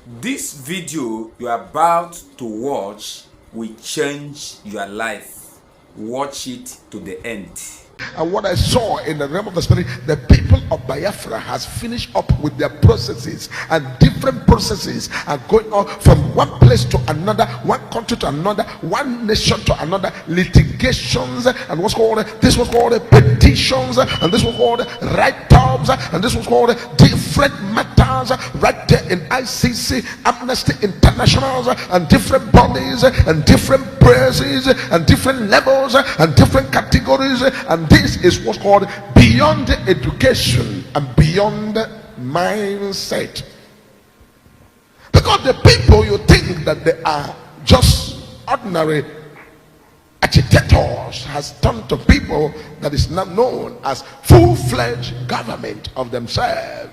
This video you are about to watch will change your life. Watch it to the end. And what I saw in the realm of the spirit, the people of Biafra has finished up with their processes, and different processes are going on from one place to another, one country to another, one nation to another. Litigations and what's called this was called petitions, and this was called write-ups, and this was called different matters right there in ICC, Amnesty International, and different bodies and different prayers and different levels and different categories. And this is what's called beyond education and beyond mindset, because the people, you think that they are just ordinary agitators, has turned to people that is now known as full-fledged government of themselves.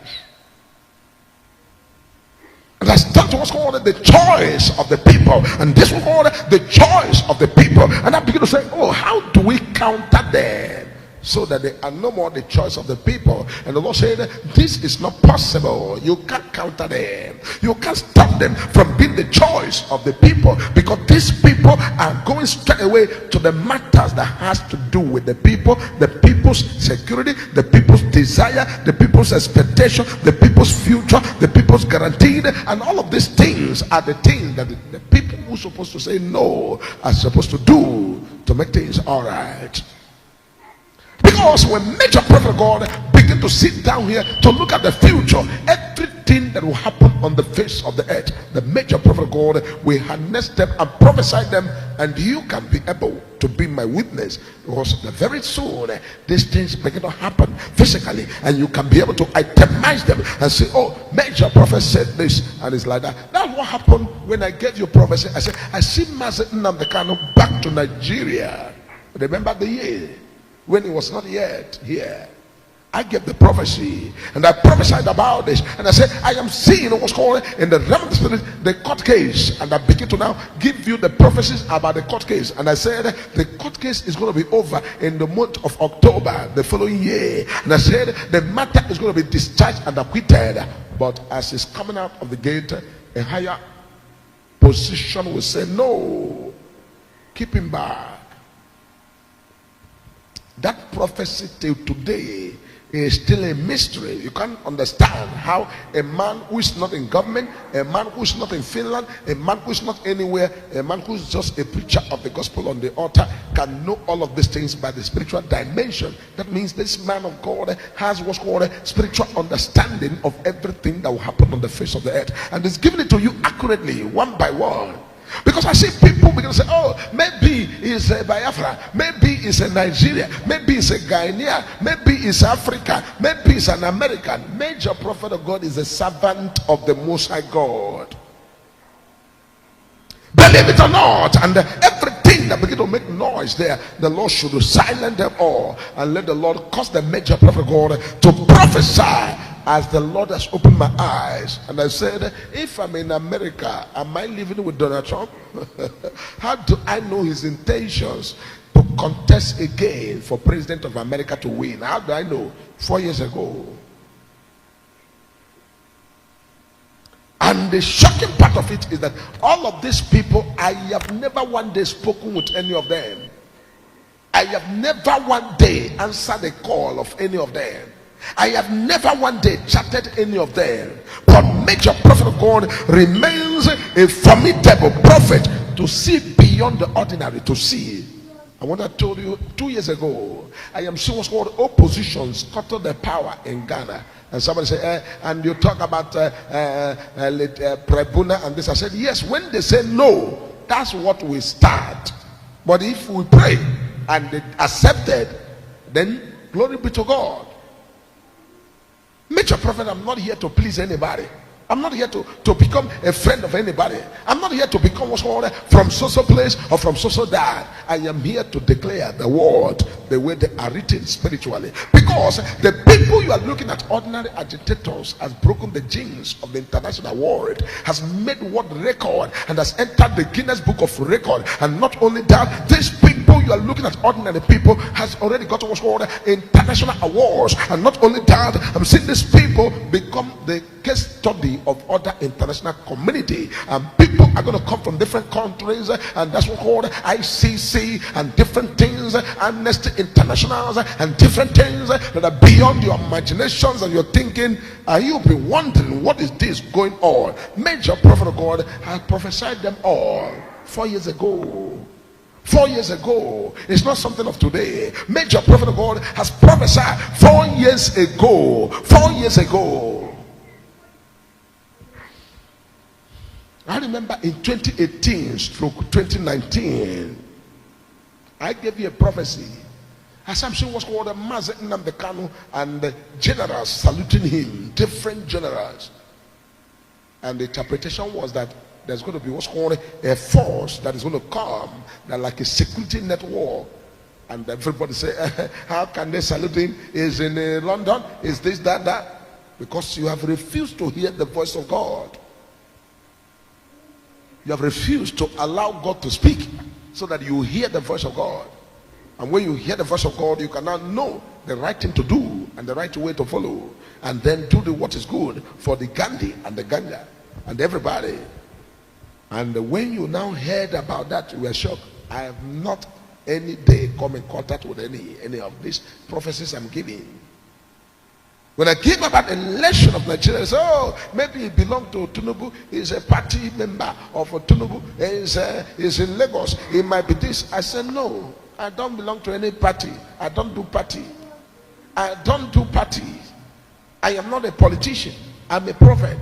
And that's not what's called the choice of the people, and this was called the choice of the people. And I begin to say, oh, how do we counter them so that they are no more the choice of the people? And the Lord said, this is not possible. You can't counter them, you can't stop them from being the choice of the people, because these people are going straight away to the matters that has to do with the people, the people's security, the people's desire, the people's expectation, the people's future, the people's guaranteed. And all of these things are the things that the people who are supposed to say no are supposed to do to make things all right. Because when major prophet of God begin to sit down here to look at the future, everything that will happen on the face of the earth, the major prophet of God will harness them and prophesy them, and you can be able to be my witness, because very soon these things begin to happen physically, and you can be able to itemize them and say, oh, major prophet said this, and it's like that. That's what happened when I gave you prophecy. I said, I see Mazi Nnamdi Kanu back to Nigeria. Remember the year when he was not yet here? I gave the prophecy and I prophesied about this, and I said, I am seeing what's called in the realm of the spirit, the court case. And I begin to now give you the prophecies about the court case. And I said, the court case is going to be over in the month of October the following year. And I said, the matter is going to be discharged and acquitted. But as he's coming out of the gate, a higher position will say, no, keep him back. That prophecy till today is still a mystery. You can't understand how a man who is not in government, a man who is not in Finland, a man who is not anywhere, a man who is just a preacher of the gospel on the altar can know all of these things by the spiritual dimension. That means this man of God has what's called a spiritual understanding of everything that will happen on the face of the earth, and is giving it to you accurately, one by one. Because I see people begin to say, oh, maybe it's a Biafra, maybe it's a Nigeria, maybe it's a Guinea, maybe it's Africa, maybe it's an American. Major prophet of God is a servant of the Most High God. Believe it or not, and everything that begin to make noise there, the Lord should silence them all and let the Lord cause the major prophet of God to prophesy. As the Lord has opened my eyes, and I said, if I'm in America, am I living with Donald Trump? How do I know his intentions to contest again for president of America to win? How do I know? 4 years ago. And the shocking part of it is that all of these people, I have never one day spoken with any of them. I have never one day answered the call of any of them. I have never one day chatted any of them. But major prophet of God remains a formidable prophet to see beyond the ordinary, to see. And what I told you 2 years ago, I am seeing what's called opposition scuttle the power in Ghana. And somebody said, and you talk about Prebuna and this. I said, yes, when they say no, that's what we start. But if we pray and they accept it, then glory be to God. Major prophet, I'm not here to please anybody. I'm not here to become a friend of anybody. I'm not here to become what's called from so place or from so that. I am here to declare the word the way they are written spiritually. Because the people you are looking at, ordinary agitators, has broken the genes of the international world, has made world record, and has entered the Guinness Book of Record. And not only that, these people people you are looking at, ordinary people, has already got what's called international awards. And not only that, I'm seeing these people become the case study of other international community, and people are going to come from different countries, and that's what called ICC and different things, Amnesty International and different things that are beyond your imaginations and your thinking. And you'll be wondering, what is this going on? Major prophet of God has prophesied them all 4 years ago. 4 years ago. It's not something of today. Major prophet of God has prophesied 4 years ago. 4 years ago. I remember in 2018 stroke 2019, I gave you a prophecy. Assumption was called a Mazen Nambekano, and the generals saluting him, different generals. And the interpretation was that there's going to be what's called a force that is going to come, that like a security network. And everybody say, how can they salute him? Is in London? Is this, that? Because you have refused to hear the voice of God. You have refused to allow God to speak so that you hear the voice of God. And when you hear the voice of God, you can now know the right thing to do and the right way to follow, and then do what is good for the Gandhi and the Ganga and everybody. And when you now heard about that, you were shocked. I have not any day come in contact with any of these prophecies I'm giving. When I came about the election of Nigeria, I said, oh, maybe he belonged to Tinubu. He's a party member of Tinubu. He's in Lagos. He might be this. I said, no, I don't belong to any party. I don't do party. I don't do party. I am not a politician. I'm a prophet.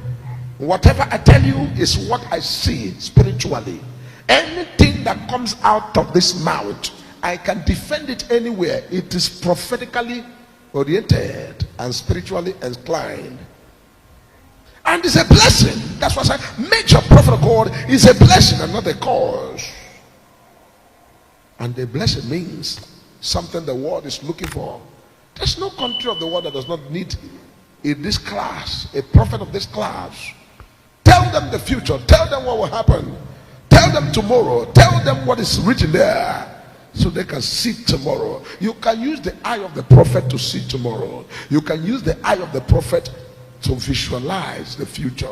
Whatever I tell you is what I see spiritually. Anything that comes out of this mouth, I can defend it anywhere. It is prophetically oriented and spiritually inclined, and it's a blessing. That's what I say. Major prophet of God is a blessing and not a cause. And the blessing means something the world is looking for. There's no country of the world that does not need in this class a prophet of this class. Tell them the future, tell them what will happen, tell them tomorrow, tell them what is written there, so they can see tomorrow. You can use the eye of the prophet to see tomorrow. You can use the eye of the prophet to visualize the future.